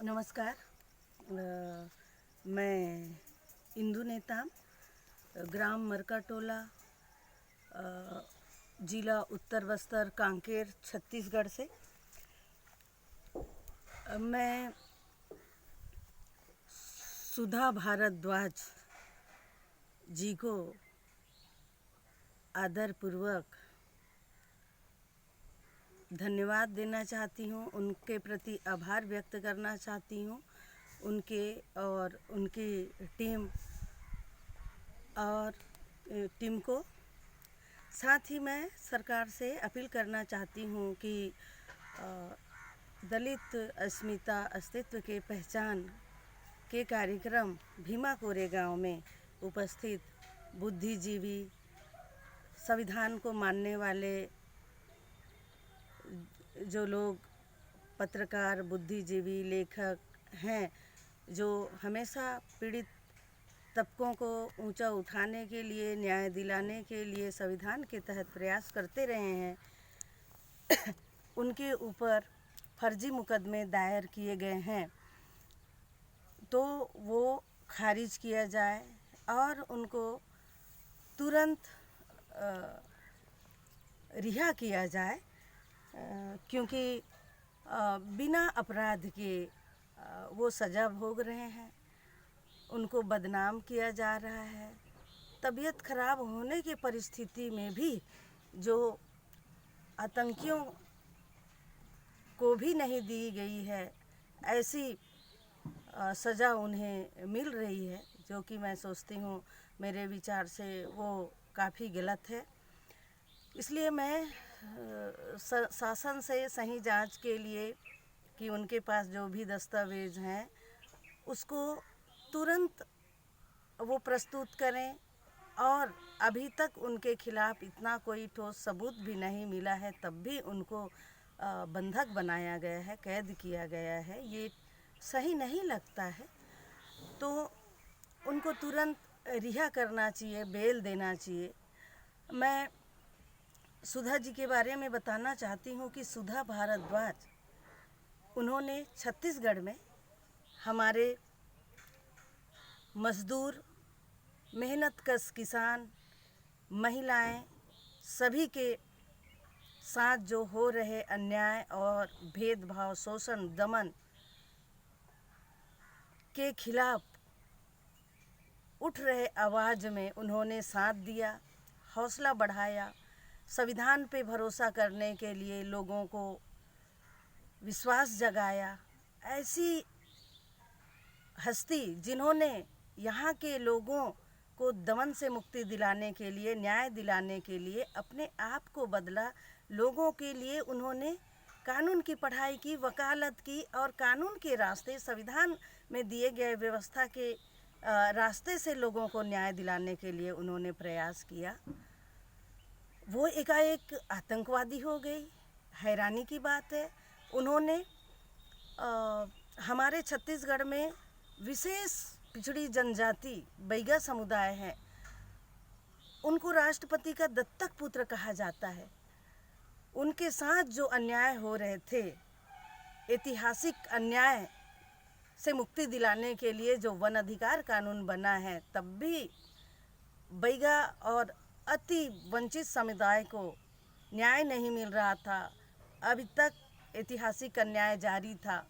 नमस्कार। मैं इंदु नेताम, ग्राम मरकाटोला, जिला उत्तर बस्तर कांकेर छत्तीसगढ़ से। मैं सुधा भारद्वाज जी को आदरपूर्वक धन्यवाद देना चाहती हूँ, उनके प्रति आभार व्यक्त करना चाहती हूँ, उनके और उनकी टीम को। साथ ही मैं सरकार से अपील करना चाहती हूँ कि दलित अस्मिता अस्तित्व के पहचान के कार्यक्रम भीमा कोरेगांव में उपस्थित बुद्धिजीवी, संविधान को मानने वाले जो लोग पत्रकार, बुद्धिजीवी, लेखक हैं, जो हमेशा पीड़ित तबकों को ऊंचा उठाने के लिए, न्याय दिलाने के लिए संविधान के तहत प्रयास करते रहे हैं, उनके ऊपर फर्जी मुकदमे दायर किए गए हैं, तो वो खारिज किया जाए और उनको तुरंत रिहा किया जाए, क्योंकि बिना अपराध के वो सज़ा भोग रहे हैं, उनको बदनाम किया जा रहा है। तबीयत खराब होने की परिस्थिति में भी जो आतंकियों को भी नहीं दी गई है, ऐसी सज़ा उन्हें मिल रही है, जो कि मैं सोचती हूँ मेरे विचार से वो काफ़ी गलत है। इसलिए मैं शासन से सही जांच के लिए कि उनके पास जो भी दस्तावेज हैं उसको तुरंत वो प्रस्तुत करें, और अभी तक उनके खिलाफ इतना कोई ठोस सबूत भी नहीं मिला है, तब भी उनको बंधक बनाया गया है, कैद किया गया है, ये सही नहीं लगता है। तो उनको तुरंत रिहा करना चाहिए, बेल देना चाहिए। मैं सुधा जी के बारे में बताना चाहती हूँ कि सुधा भारद्वाज, उन्होंने छत्तीसगढ़ में हमारे मज़दूर, मेहनतकश किसान, महिलाएं, सभी के साथ जो हो रहे अन्याय और भेदभाव, शोषण, दमन के खिलाफ उठ रहे आवाज़ में उन्होंने साथ दिया, हौसला बढ़ाया, संविधान पे भरोसा करने के लिए लोगों को विश्वास जगाया। ऐसी हस्ती जिन्होंने यहाँ के लोगों को दमन से मुक्ति दिलाने के लिए, न्याय दिलाने के लिए अपने आप को बदला, लोगों के लिए उन्होंने कानून की पढ़ाई की, वकालत की, और कानून के रास्ते, संविधान में दिए गए व्यवस्था के रास्ते से लोगों को न्याय दिलाने के लिए उन्होंने प्रयास किया। वो एकाएक आतंकवादी हो गई। हैरानी की बात है, उन्होंने हमारे छत्तीसगढ़ में विशेष पिछड़ी जनजाति बैगा समुदाय है, उनको राष्ट्रपति का दत्तक पुत्र कहा जाता है। उनके साथ जो अन्याय हो रहे थे, ऐतिहासिक अन्याय से मुक्ति दिलाने के लिए जो वन अधिकार कानून बना है, तब भी बैगा और अति वंचित समुदाय को न्याय नहीं मिल रहा था। अभी तक ऐतिहासिक अन्याय जारी था।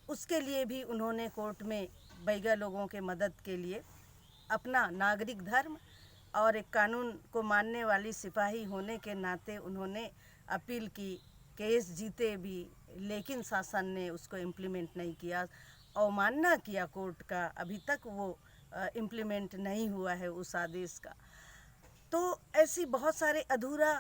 उसके लिए भी उन्होंने कोर्ट में बैगा लोगों के मदद के लिए अपना नागरिक धर्म और एक कानून को मानने वाली सिपाही होने के नाते उन्होंने अपील की, केस जीते भी, लेकिन शासन ने उसको इम्प्लीमेंट नहीं किया, अवमानना किया कोर्ट का। अभी तक वो इम्प्लीमेंट नहीं हुआ है उस आदेश का। तो ऐसी बहुत सारे अधूरा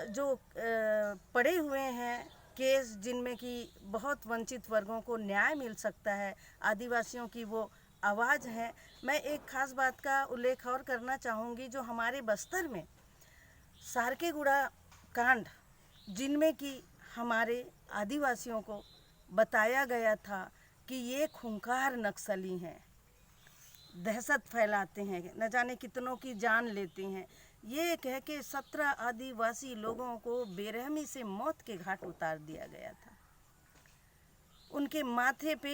जो पड़े हुए हैं केस, जिनमें कि बहुत वंचित वर्गों को न्याय मिल सकता है, आदिवासियों की वो आवाज़ है। मैं एक ख़ास बात का उल्लेख और करना चाहूँगी, जो हमारे बस्तर में सारकेगुड़ा कांड, जिनमें कि हमारे आदिवासियों को बताया गया था कि ये खूंखार नक्सली हैं, दहशत फैलाते हैं, न जाने कितनों की जान लेते हैं। ये कह के 17 आदिवासी लोगों को बेरहमी से मौत के घाट उतार दिया गया था। उनके माथे पे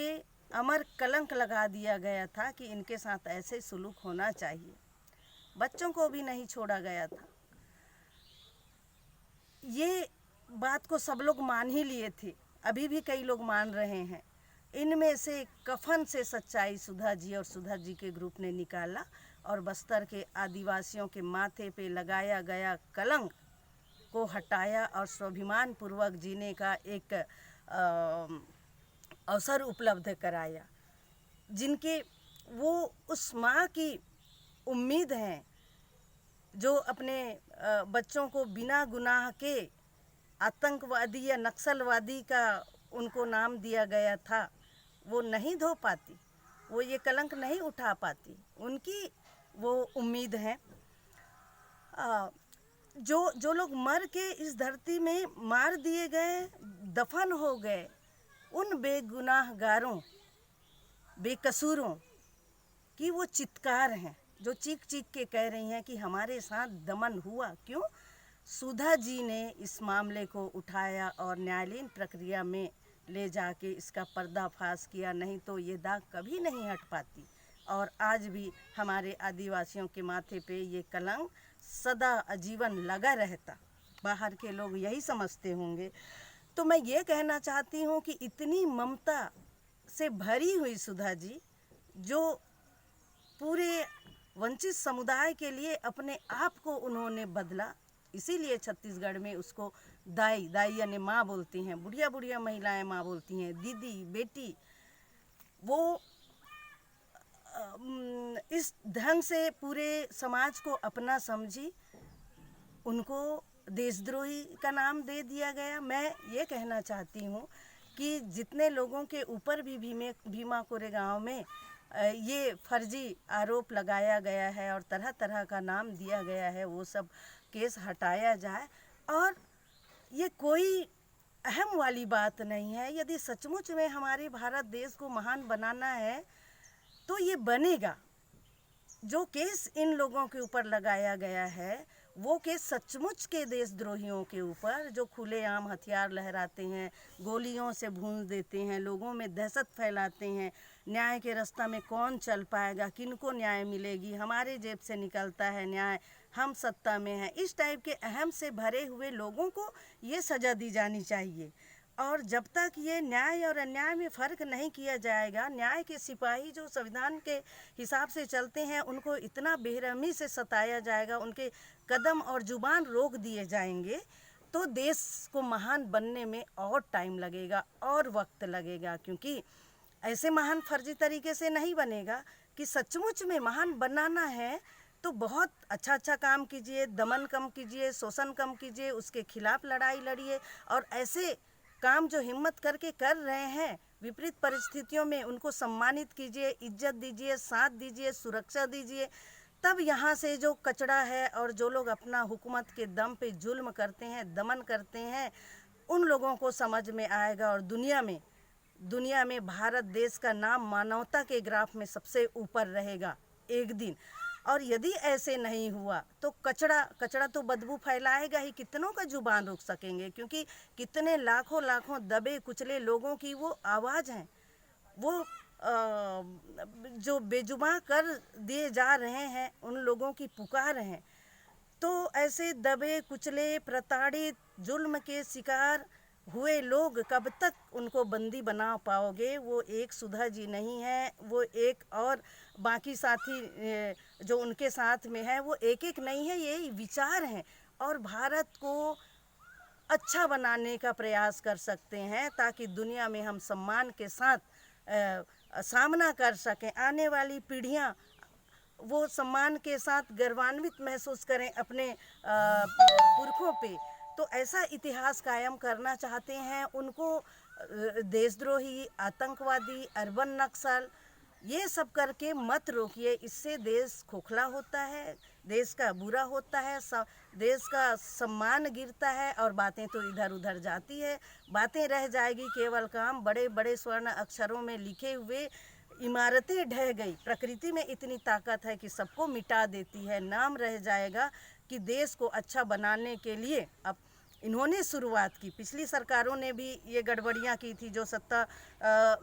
अमर कलंक लगा दिया गया था कि इनके साथ ऐसे सुलूक होना चाहिए। बच्चों को भी नहीं छोड़ा गया था। ये बात को सब लोग मान ही लिए थे, अभी भी कई लोग मान रहे हैं। इनमें से कफन से सच्चाई सुधा जी और सुधा जी के ग्रुप ने निकाला और बस्तर के आदिवासियों के माथे पे लगाया गया कलंक को हटाया और स्वाभिमान पूर्वक जीने का एक अवसर उपलब्ध कराया। जिनके वो उस माँ की उम्मीद हैं जो अपने बच्चों को बिना गुनाह के आतंकवादी या नक्सलवादी का उनको नाम दिया गया था, वो नहीं धो पाती, वो ये कलंक नहीं उठा पाती। उनकी वो उम्मीद है। जो लोग मर के इस धरती में मार दिए गए, दफन हो गए, उन बेगुनाहगारों, बेकसूरों की वो चित्कार हैं, जो चीख चीख के कह रही हैं कि हमारे साथ दमन हुआ। क्यों? सुधा जी ने इस मामले को उठाया और न्यायालयीन प्रक्रिया में ले जाके इसका पर्दाफाश किया, नहीं तो ये दाग कभी नहीं हट पाती और आज भी हमारे आदिवासियों के माथे पे ये कलंक सदा आजीवन लगा रहता। बाहर के लोग यही समझते होंगे। तो मैं ये कहना चाहती हूँ कि इतनी ममता से भरी हुई सुधा जी, जो पूरे वंचित समुदाय के लिए अपने आप को उन्होंने बदला, इसीलिए छत्तीसगढ़ में उसको दाई यानी माँ बोलती हैं, बुढ़िया बुढ़िया महिलाएं माँ बोलती हैं, दीदी, बेटी। वो इस ढंग से पूरे समाज को अपना समझी, उनको देशद्रोही का नाम दे दिया गया। मैं ये कहना चाहती हूँ कि जितने लोगों के ऊपर भी भीमा कोरेगांव में ये फर्जी आरोप लगाया गया है और तरह तरह का नाम दिया गया है, वो सब केस हटाया जाए। और ये कोई अहम वाली बात नहीं है। यदि सचमुच में हमारे भारत देश को महान बनाना है तो ये बनेगा। जो केस इन लोगों के ऊपर लगाया गया है, वो केस सचमुच के देशद्रोहियों के ऊपर, जो खुलेआम हथियार लहराते हैं, गोलियों से भूंज देते हैं, लोगों में दहशत फैलाते हैं। न्याय के रास्ता में कौन चल पाएगा, किनको न्याय मिलेगी, हमारे जेब से निकलता है न्याय, हम सत्ता में हैं, इस टाइप के अहम से भरे हुए लोगों को ये सज़ा दी जानी चाहिए। और जब तक ये न्याय और अन्याय में फ़र्क नहीं किया जाएगा, न्याय के सिपाही जो संविधान के हिसाब से चलते हैं, उनको इतना बेरहमी से सताया जाएगा, उनके कदम और जुबान रोक दिए जाएंगे, तो देश को महान बनने में और टाइम लगेगा और वक्त लगेगा। क्योंकि ऐसे महान फर्जी तरीके से नहीं बनेगा। कि सचमुच में महान बनाना है तो बहुत अच्छा काम कीजिए, दमन कम कीजिए, शोषण कम कीजिए, उसके खिलाफ लड़ाई लड़िए। और ऐसे काम जो हिम्मत करके कर रहे हैं, विपरीत परिस्थितियों में उनको सम्मानित कीजिए, इज्जत दीजिए, साथ दीजिए, सुरक्षा दीजिए। तब यहाँ से जो कचड़ा है और जो लोग अपना हुकूमत के दम पे जुल्म करते हैं, दमन करते हैं, उन लोगों को समझ में आएगा। और दुनिया में भारत देश का नाम मानवता के ग्राफ में सबसे ऊपर रहेगा एक दिन। और यदि ऐसे नहीं हुआ तो कचड़ा तो बदबू फैलाएगा ही, कितनों का जुबान रोक सकेंगे। क्योंकि कितने लाखों दबे कुचले लोगों की वो आवाज़ है, वो जो बेजुबान कर दिए जा रहे हैं, उन लोगों की पुकार है। तो ऐसे दबे कुचले, प्रताड़ित, जुल्म के शिकार हुए लोग कब तक उनको बंदी बना पाओगे? वो एक सुधा जी नहीं है, वो एक और बाकी साथी जो उनके साथ में है, वो एक नहीं है, ये विचार हैं। और भारत को अच्छा बनाने का प्रयास कर सकते हैं ताकि दुनिया में हम सम्मान के साथ सामना कर सकें। आने वाली पीढ़ियां वो सम्मान के साथ गर्वान्वित महसूस करें अपने पुरखों पे। तो ऐसा इतिहास कायम करना चाहते हैं। उनको देशद्रोही, आतंकवादी, अर्बन नक्सल ये सब करके मत रोकिए। इससे देश खोखला होता है, देश का बुरा होता है, देश का सम्मान गिरता है और बातें तो इधर उधर जाती है। बातें रह जाएगी केवल काम। बड़े बड़े स्वर्ण अक्षरों में लिखे हुए इमारतें ढह गई। प्रकृति में इतनी ताकत है कि सबको मिटा देती है। नाम रह जाएगा कि देश को अच्छा बनाने के लिए अब इन्होंने शुरुआत की, पिछली सरकारों ने भी ये गड़बड़ियाँ की थी जो सत्ता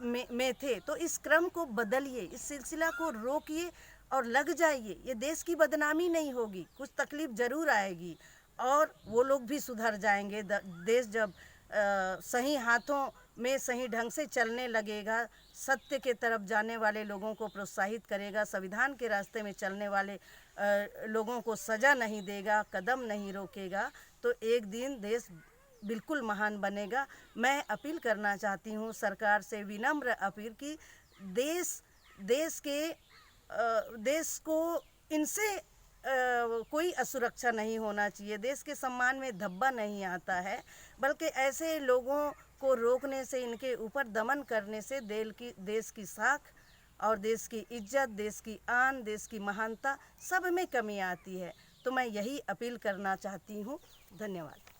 में थे। तो इस क्रम को बदलिए, इस सिलसिला को रोकिए और लग जाइए। ये देश की बदनामी नहीं होगी, कुछ तकलीफ ज़रूर आएगी और वो लोग भी सुधर जाएंगे। देश जब सही हाथों में सही ढंग से चलने लगेगा, सत्य के तरफ जाने वाले लोगों को प्रोत्साहित करेगा, संविधान के रास्ते में चलने वाले लोगों को सज़ा नहीं देगा, कदम नहीं रोकेगा, तो एक दिन देश बिल्कुल महान बनेगा। मैं अपील करना चाहती हूँ सरकार से, विनम्र अपील कि देश को इनसे कोई असुरक्षा नहीं होना चाहिए। देश के सम्मान में धब्बा नहीं आता है, बल्कि ऐसे लोगों को रोकने से, इनके ऊपर दमन करने से देश की साख और देश की इज्जत, देश की आन, देश की महानता सब में कमी आती है। तो मैं यही अपील करना चाहती हूँ। धन्यवाद।